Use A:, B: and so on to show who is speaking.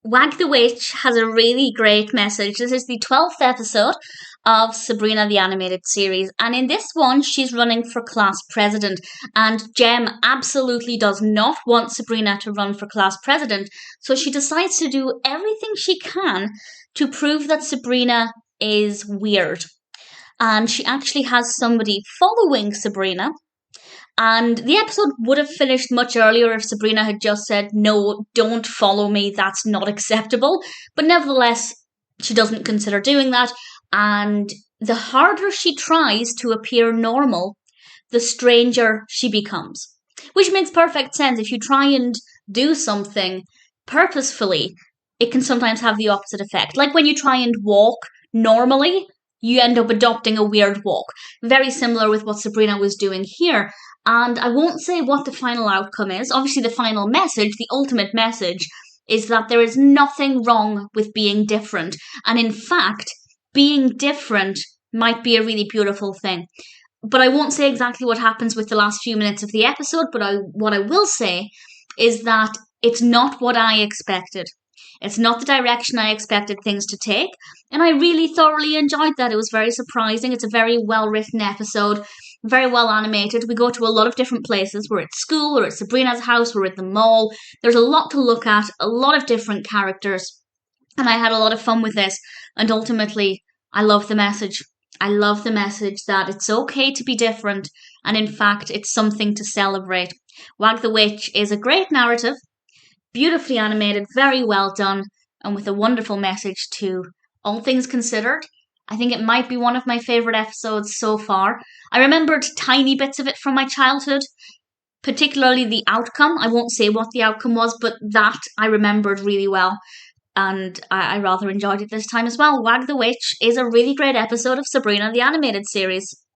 A: Wag the Witch has a really great message. This is the 12th episode of Sabrina the Animated Series, and in this one, she's running for class president. And Gem absolutely does not want Sabrina to run for class president, so she decides to do everything she can to prove that Sabrina is weird. And she actually has somebody following Sabrina. And the episode would have finished much earlier if Sabrina had just said, "No, don't follow me, that's not acceptable." But nevertheless, she doesn't consider doing that. And the harder she tries to appear normal, the stranger she becomes. Which makes perfect sense. If you try and do something purposefully, it can sometimes have the opposite effect. Like when you try and walk normally, you end up adopting a weird walk. Very similar with what Sabrina was doing here. And I won't say what the final outcome is. Obviously, the final message, the ultimate message, is that there is nothing wrong with being different. And in fact, being different might be a really beautiful thing. But I won't say exactly what happens with the last few minutes of the episode, but what I will say is that it's not what I expected. It's not the direction I expected things to take, and I really thoroughly enjoyed that. It was very surprising. It's a very well written episode, very well animated. We go to a lot of different places. We're at school, we're at Sabrina's house, we're at the mall. There's a lot to look at, a lot of different characters, and I had a lot of fun with this. And ultimately, I love the message. I love the message that it's okay to be different, and in fact, it's something to celebrate. Wag the Witch is a great narrative, beautifully animated, very well done, and with a wonderful message too. All things considered, I think it might be one of my favourite episodes so far. I remembered tiny bits of it from my childhood, particularly the outcome. I won't say what the outcome was, but that I remembered really well. And I rather enjoyed it this time as well. Wag the Witch is a really great episode of Sabrina the Animated Series.